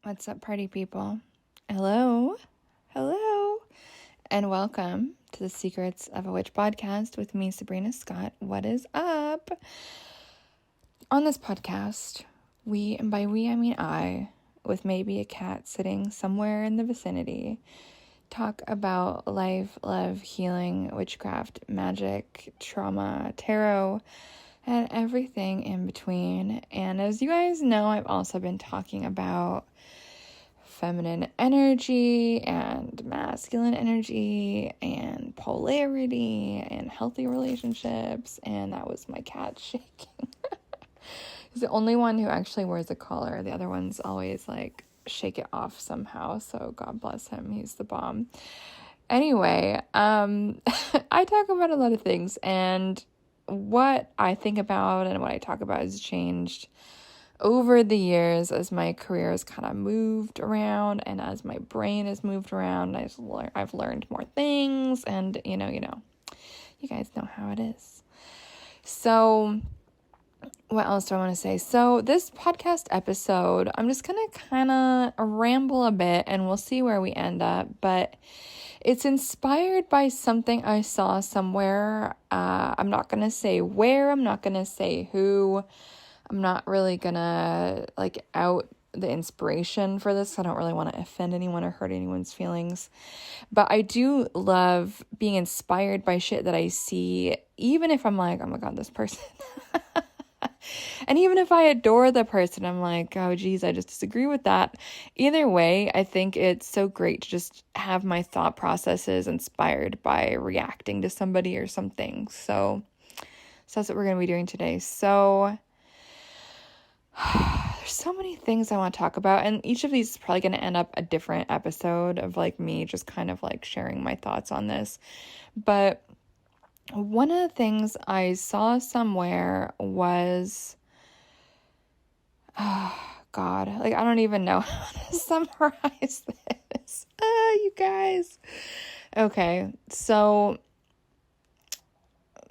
What's up, party people? Hello, and welcome to the Secrets of a Witch podcast with me, Sabrina Scott. What is up? On this podcast, we, and by we I mean I, with maybe a cat sitting somewhere in the vicinity, talk about life, love, healing, witchcraft, magic, trauma, tarot, and everything in between. And as you guys know, I've also been talking about feminine energy and masculine energy and polarity and healthy relationships. And that was my cat shaking. He's the only one who actually wears a collar. The other ones always like shake it off somehow. So God bless him. He's the bomb. Anyway, I talk about a lot of things, and what I think about and what I talk about has changed over the years as my career has kind of moved around and as my brain has moved around. I've learned more things, and you guys know how it is. So what else do I want to say? So this podcast episode, I'm just going to kind of ramble a bit and we'll see where we end up, but it's inspired by something I saw somewhere. I'm not going to say where, I'm not going to say who. I'm not really gonna out the inspiration for this. I don't really want to offend anyone or hurt anyone's feelings. But I do love being inspired by shit that I see, even if I'm like, oh my God, this person. And even if I adore the person, I'm like, oh geez, I just disagree with that. Either way, I think it's so great to just have my thought processes inspired by reacting to somebody or something. So that's what we're going to be doing today. So there's so many things I want to talk about, and each of these is probably going to end up a different episode of me just kind of sharing my thoughts on this. But one of the things I saw somewhere was, oh God, I don't even know how to summarize this. You guys. Okay, so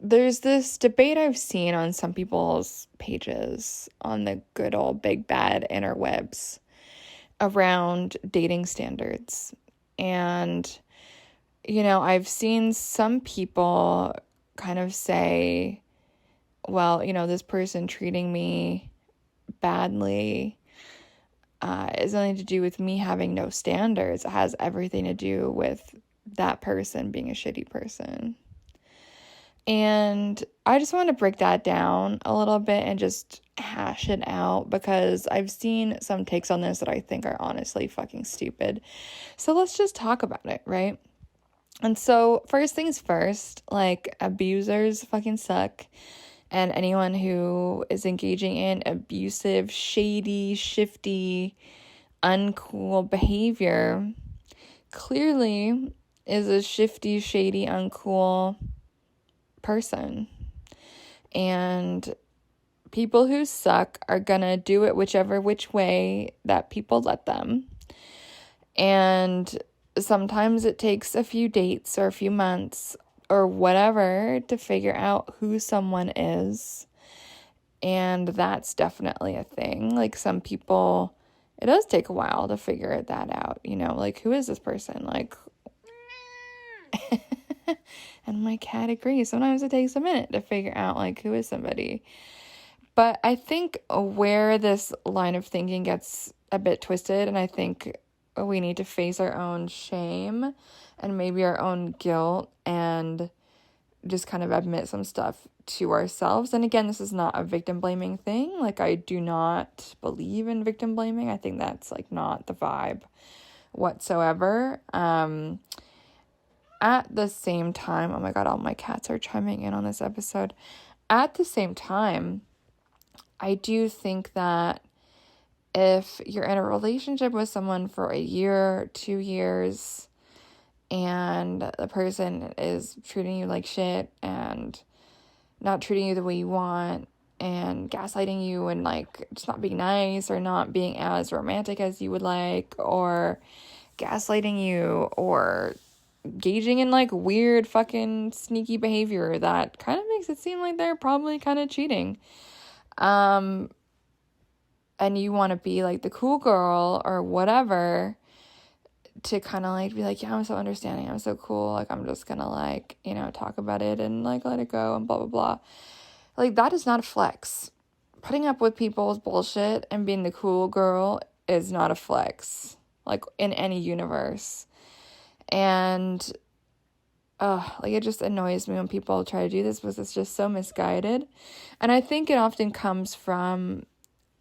there's this debate I've seen on some people's pages on the good old big bad interwebs around dating standards. And, I've seen some people kind of say, well, this person treating me badly is nothing to do with me having no standards. It has everything to do with that person being a shitty person. And I just want to break that down a little bit and just hash it out, because I've seen some takes on this that I think are honestly fucking stupid. So let's just talk about it, right? And so first things first, abusers fucking suck. And anyone who is engaging in abusive, shady, shifty, uncool behavior clearly is a shifty, shady, uncool person. And people who suck are gonna do it which way that people let them. And sometimes it takes a few dates or a few months or whatever to figure out who someone is. And that's definitely a thing. Some people, it does take a while to figure that out, who is this person? And my cat agrees. Sometimes it takes a minute to figure out, who is somebody. But I think where this line of thinking gets a bit twisted, and I think we need to face our own shame and maybe our own guilt and just kind of admit some stuff to ourselves. And again, this is not a victim blaming thing. I do not believe in victim blaming. I think that's not the vibe whatsoever. At the same time, oh my God, all my cats are chiming in on this episode. At the same time, I do think that if you're in a relationship with someone for a year, 2 years, and the person is treating you like shit and not treating you the way you want and gaslighting you and just not being nice or not being as romantic as you would like, or gaslighting you or engaging in weird fucking sneaky behavior that kind of makes it seem like they're probably kind of cheating. and you want to be like the cool girl or whatever, to kind of like be like, yeah, I'm so understanding, I'm so cool, like I'm just gonna like, talk about it and like let it go and blah blah blah. Like, that is not a flex. Putting up with people's bullshit and being the cool girl is not a flex, like in any universe. And like, it just annoys me when people try to do this, because it's just so misguided. And I think it often comes from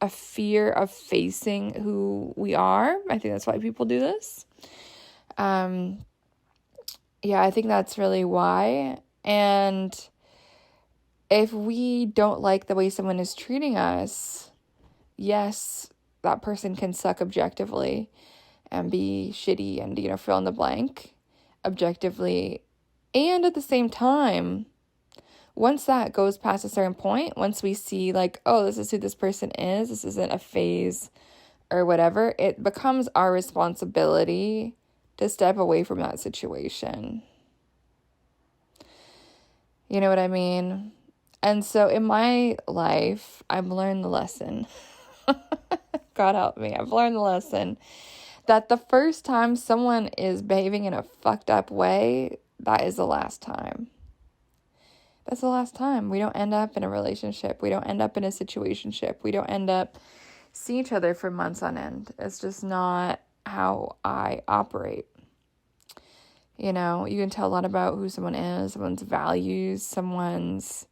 a fear of facing who we are. I think that's why people do this. Yeah, I think that's really why. And if we don't like the way someone is treating us, yes, that person can suck objectively and be shitty and, fill in the blank objectively. And at the same time, once that goes past a certain point, once we see like, oh, this is who this person is, this isn't a phase or whatever, it becomes our responsibility to step away from that situation. You know what I mean? And so in my life, I've learned the lesson. God help me. I've learned the lesson that the first time someone is behaving in a fucked up way, that is the last time. That's the last time. We don't end up in a relationship. We don't end up in a situationship. We don't end up seeing each other for months on end. It's just not how I operate. You can tell a lot about who someone is, someone's values, someone's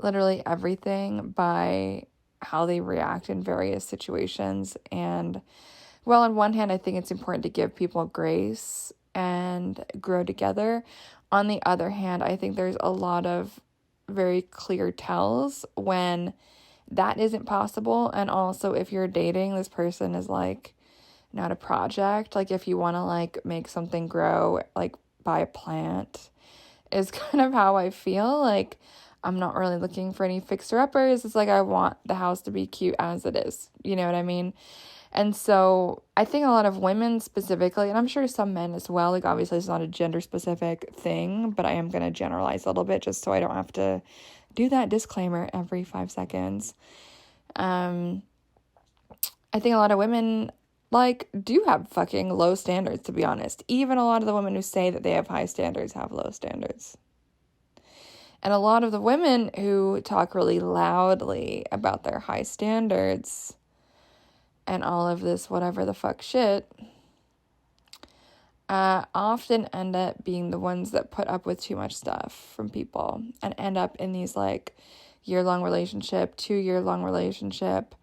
literally everything by how they react in various situations. And, well, on one hand, I think it's important to give people grace and grow together. On the other hand, I think there's a lot of very clear tells when that isn't possible. And also, if you're dating, this person is like not a project. Like, if you want to like make something grow, like buy a plant, is kind of how I feel. Like, I'm not really looking for any fixer-uppers. It's like, I want the house to be cute as it is. You know what I mean? And so I think a lot of women specifically, and I'm sure some men as well, like obviously it's not a gender-specific thing, but I am going to generalize a little bit just so I don't have to do that disclaimer every 5 seconds. I think a lot of women like do have fucking low standards, to be honest. Even a lot of the women who say that they have high standards have low standards. And a lot of the women who talk really loudly about their high standards and all of this whatever the fuck shit often end up being the ones that put up with too much stuff from people and end up in these like year-long relationship, 2-year-long relationship,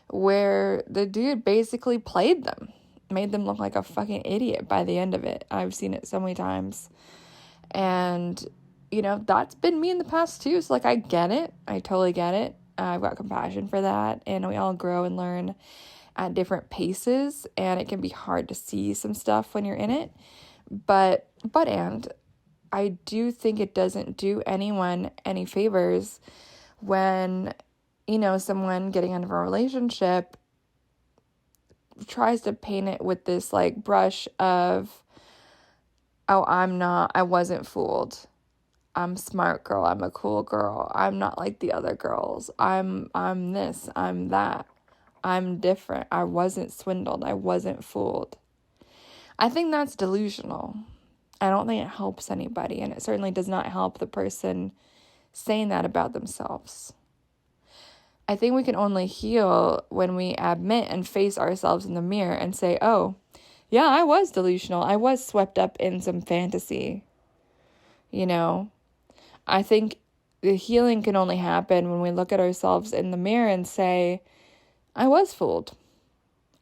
where the dude basically played them, made them look like a fucking idiot by the end of it. I've seen it so many times. And, that's been me in the past too. So like, I get it. I totally get it. I've got compassion for that. And we all grow and learn at different paces. And it can be hard to see some stuff when you're in it. But I do think it doesn't do anyone any favors when, someone getting out of a relationship tries to paint it with this like brush of, oh, I wasn't fooled. I'm smart girl. I'm a cool girl. I'm not like the other girls. I'm this, I'm that. I'm different. I wasn't swindled. I wasn't fooled. I think that's delusional. I don't think it helps anybody, and it certainly does not help the person saying that about themselves. I think we can only heal when we admit and face ourselves in the mirror and say, oh, yeah, I was delusional. I was swept up in some fantasy. I think the healing can only happen when we look at ourselves in the mirror and say, I was fooled.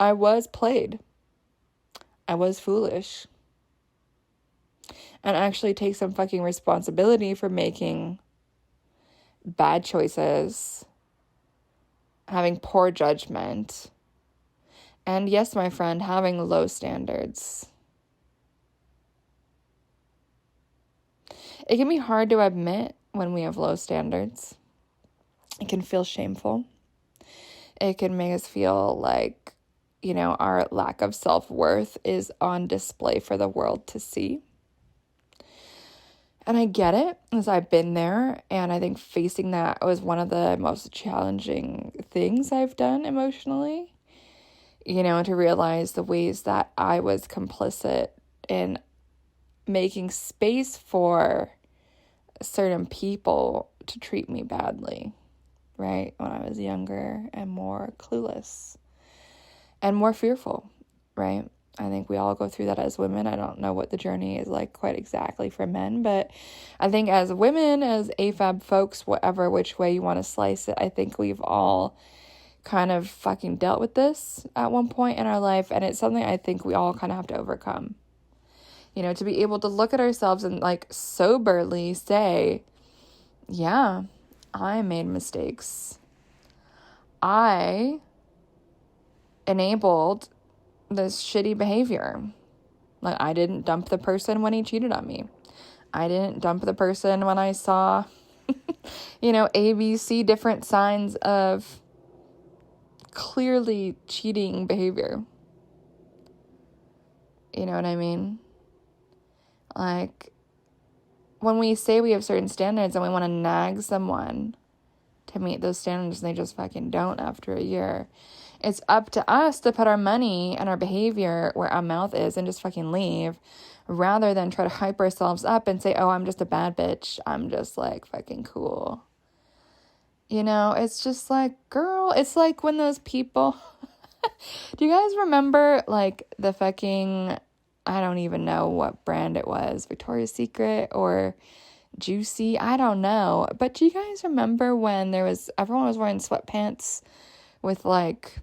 I was played. I was foolish. And actually take some fucking responsibility for making bad choices, having poor judgment, and yes, my friend, having low standards. It can be hard to admit when we have low standards. It can feel shameful. It can make us feel like, our lack of self-worth is on display for the world to see. And I get it, as I've been there, and I think facing that was one of the most challenging things I've done emotionally, to realize the ways that I was complicit in making space for certain people to treat me badly, right? When I was younger and more clueless and more fearful, right? I think we all go through that as women. I don't know what the journey is like quite exactly for men, but I think as women, as AFAB folks, which way you want to slice it, I think we've all kind of fucking dealt with this at one point in our life, and it's something I think we all kind of have to overcome. To be able to look at ourselves and like soberly say, yeah, I made mistakes. I enabled this shitty behavior. Like, I didn't dump the person when he cheated on me. I didn't dump the person when I saw, ABC different signs of clearly cheating behavior. You know what I mean? Like, when we say we have certain standards and we want to nag someone to meet those standards and they just fucking don't after a year, it's up to us to put our money and our behavior where our mouth is and just fucking leave, rather than try to hype ourselves up and say, oh, I'm just a bad bitch. I'm just like fucking cool. It's just like, girl, it's like when those people, do you guys remember like the fucking, I don't even know what brand it was, Victoria's Secret or Juicy, I don't know. But do you guys remember when everyone was wearing sweatpants with like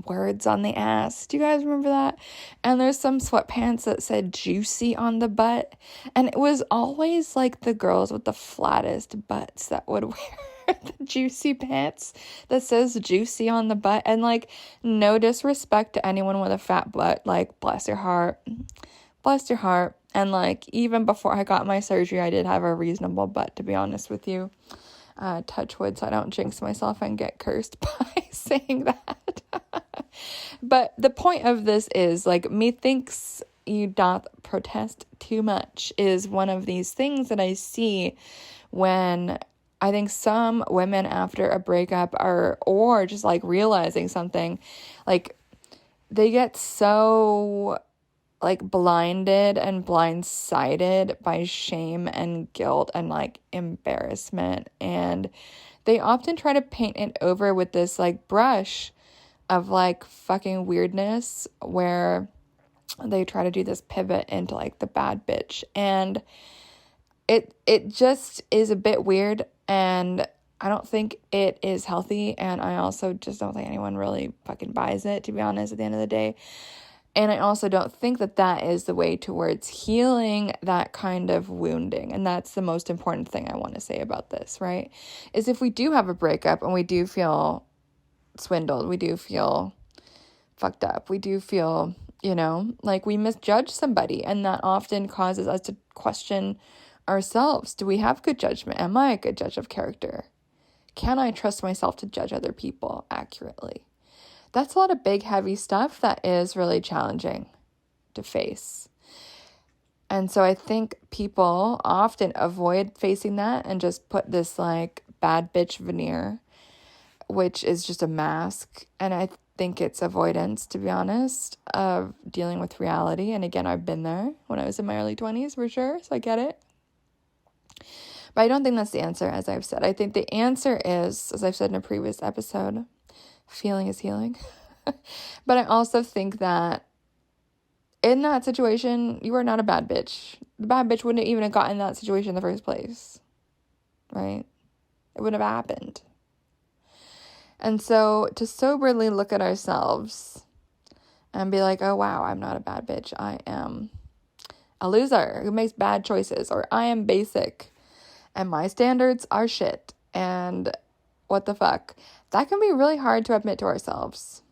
words on the ass? Do you guys remember that? And there's some sweatpants that said juicy on the butt, and it was always like the girls with the flattest butts that would wear the juicy pants that says juicy on the butt. And like, no disrespect to anyone with a fat butt, like bless your heart, and like even before I got my surgery, I did have a reasonable butt, to be honest with you. Touch wood so I don't jinx myself and get cursed by saying that. But the point of this is, like, methinks you doth protest too much is one of these things that I see when I think some women after a breakup or just like realizing something, like they get so like blinded and blindsided by shame and guilt and like embarrassment, and they often try to paint it over with this like brush of like fucking weirdness, where they try to do this pivot into like the bad bitch, and it just is a bit weird, and I don't think it is healthy, and I also just don't think anyone really fucking buys it, to be honest, at the end of the day. And I also don't think that that is the way towards healing that kind of wounding. And that's the most important thing I want to say about this, right? Is if we do have a breakup and we do feel swindled, we do feel fucked up, we do feel, like we misjudge somebody. And that often causes us to question ourselves. Do we have good judgment? Am I a good judge of character? Can I trust myself to judge other people accurately? That's a lot of big, heavy stuff that is really challenging to face. And so I think people often avoid facing that and just put this like bad bitch veneer, which is just a mask. And I think it's avoidance, to be honest, of dealing with reality. And again, I've been there when I was in my early 20s for sure, so I get it. But I don't think that's the answer, as I've said. I think the answer is, as I've said in a previous episode, feeling is healing. But I also think that in that situation, you are not a bad bitch. The bad bitch wouldn't even have gotten in that situation in the first place, right? It wouldn't have happened. And so to soberly look at ourselves and be like, oh, wow, I'm not a bad bitch. I am a loser who makes bad choices, or I am basic and my standards are shit. And what the fuck? That can be really hard to admit to ourselves,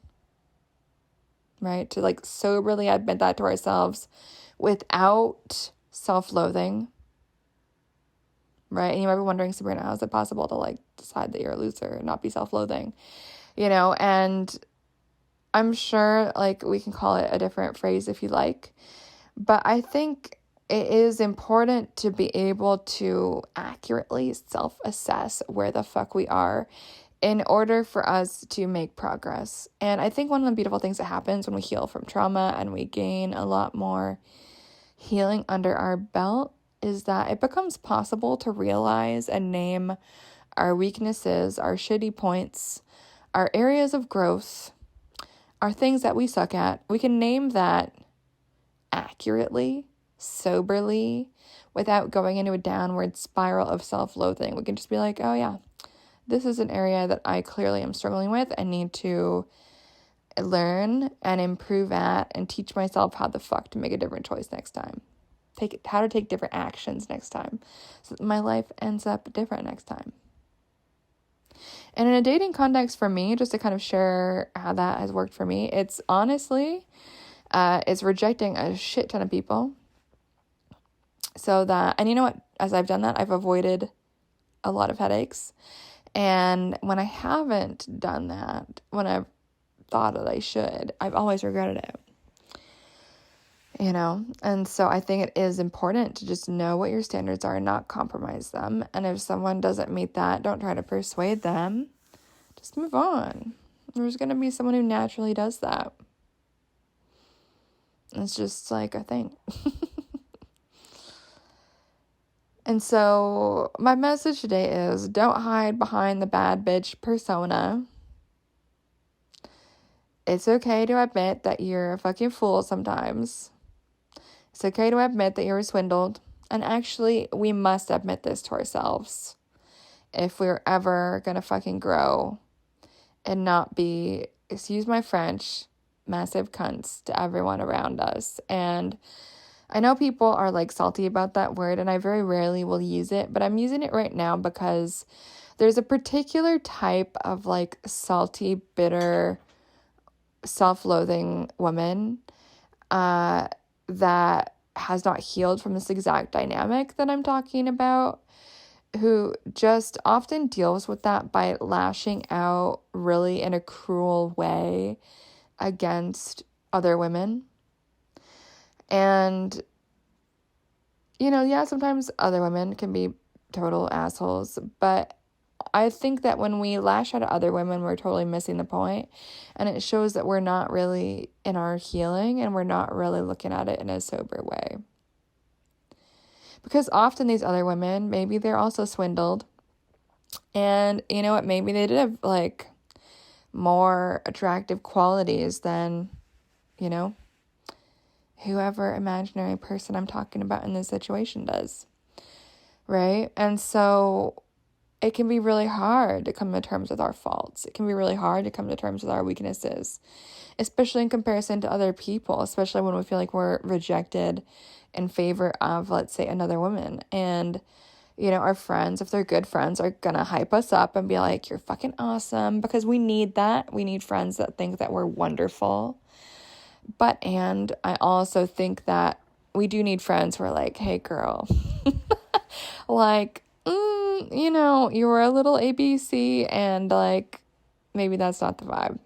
right? To like soberly admit that to ourselves without self-loathing, right? And you might be wondering, Sabrina, how is it possible to like decide that you're a loser and not be self-loathing, and I'm sure like we can call it a different phrase if you like, but I think it is important to be able to accurately self-assess where the fuck we are in order for us to make progress. And I think one of the beautiful things that happens when we heal from trauma and we gain a lot more healing under our belt is that it becomes possible to realize and name our weaknesses, our shitty points, our areas of growth, our things that we suck at. We can name that accurately, soberly, without going into a downward spiral of self-loathing. We can just be like, oh yeah, this is an area that I clearly am struggling with and need to learn and improve at and teach myself how the fuck to make a different choice next time. How to take different actions next time so that my life ends up different next time. And in a dating context for me, just to kind of share how that has worked for me, it's honestly, it's rejecting a shit ton of people. And you know what, as I've done that, I've avoided a lot of headaches. And when I haven't done that, when I've thought that I should, I've always regretted it. And so I think it is important to just know what your standards are and not compromise them. And if someone doesn't meet that, don't try to persuade them. Just move on. There's going to be someone who naturally does that. It's just like a thing. And so my message today is don't hide behind the bad bitch persona. It's okay to admit that you're a fucking fool sometimes. It's okay to admit that you were swindled. And actually, we must admit this to ourselves if we're ever going to fucking grow and not be, excuse my French, massive cunts to everyone around us. And I know people are like salty about that word, and I very rarely will use it, but I'm using it right now because there's a particular type of like salty, bitter, self-loathing woman that has not healed from this exact dynamic that I'm talking about, who just often deals with that by lashing out really in a cruel way against other women. And, sometimes other women can be total assholes, but I think that when we lash out at other women, we're totally missing the point. And it shows that we're not really in our healing and we're not really looking at it in a sober way. Because often these other women, maybe they're also swindled. And you know what? Maybe they did have like more attractive qualities than, whoever imaginary person I'm talking about in this situation does. Right? And so it can be really hard to come to terms with our faults. It can be really hard to come to terms with our weaknesses, especially in comparison to other people, especially when we feel like we're rejected in favor of, let's say, another woman. And, our friends, if they're good friends, are going to hype us up and be like, you're fucking awesome, because we need that. We need friends that think that we're wonderful. And I also think that we do need friends who are like, hey, girl, like, you were a little ABC and like, maybe that's not the vibe.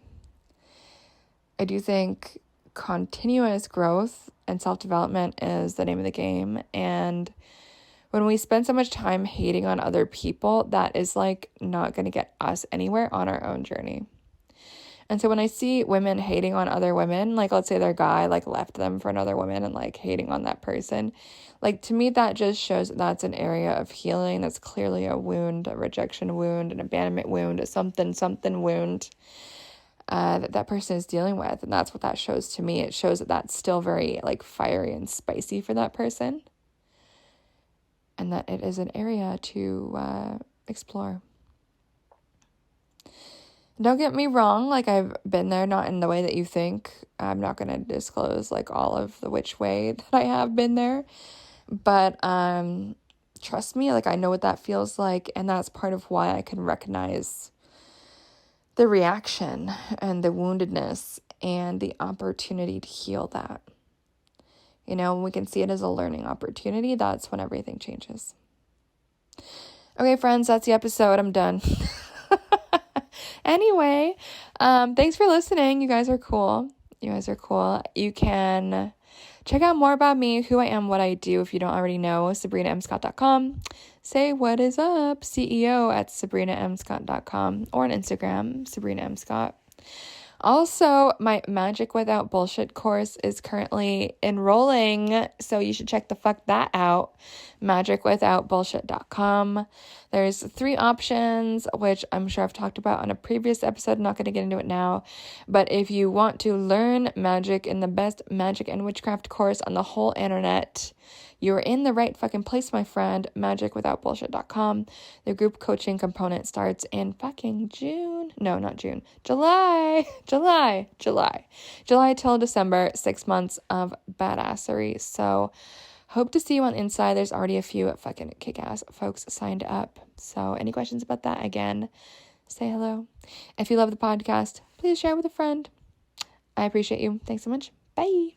I do think continuous growth and self-development is the name of the game. And when we spend so much time hating on other people, that is like not going to get us anywhere on our own journey. And so when I see women hating on other women, like let's say their guy like left them for another woman and like hating on that person, like to me that just shows that that's an area of healing. That's clearly a wound, a rejection wound, an abandonment wound, a something wound that person is dealing with. And that's what that shows to me. It shows that that's still very like fiery and spicy for that person. And that it is an area to explore. Don't get me wrong, like I've been there, not in the way that you think. I'm not going to disclose like all of the which way that I have been there. But trust me, like I know what that feels like. And that's part of why I can recognize the reaction and the woundedness and the opportunity to heal that. When we can see it as a learning opportunity, that's when everything changes. Okay, friends, that's the episode. I'm done. Anyway, thanks for listening. You guys are cool. You guys are cool. You can check out more about me, who I am, what I do, if you don't already know, sabrinamscott.com. Say what is up, CEO at sabrinamscott.com, or on Instagram, Sabrina M. Scott. Also, my Magic Without Bullshit course is currently enrolling, so you should check the fuck that out, magicwithoutbullshit.com. There's 3 options, which I'm sure I've talked about on a previous episode. I'm not going to get into it now, but if you want to learn magic in the best magic and witchcraft course on the whole internet, you're in the right fucking place, my friend. magicwithoutbullshit.com. The group coaching component starts in fucking June. No, not June. July till December. 6 months of badassery. So hope to see you on the inside. There's already a few fucking kick-ass folks signed up. So any questions about that, again, say hello. If you love the podcast, please share with a friend. I appreciate you. Thanks so much. Bye.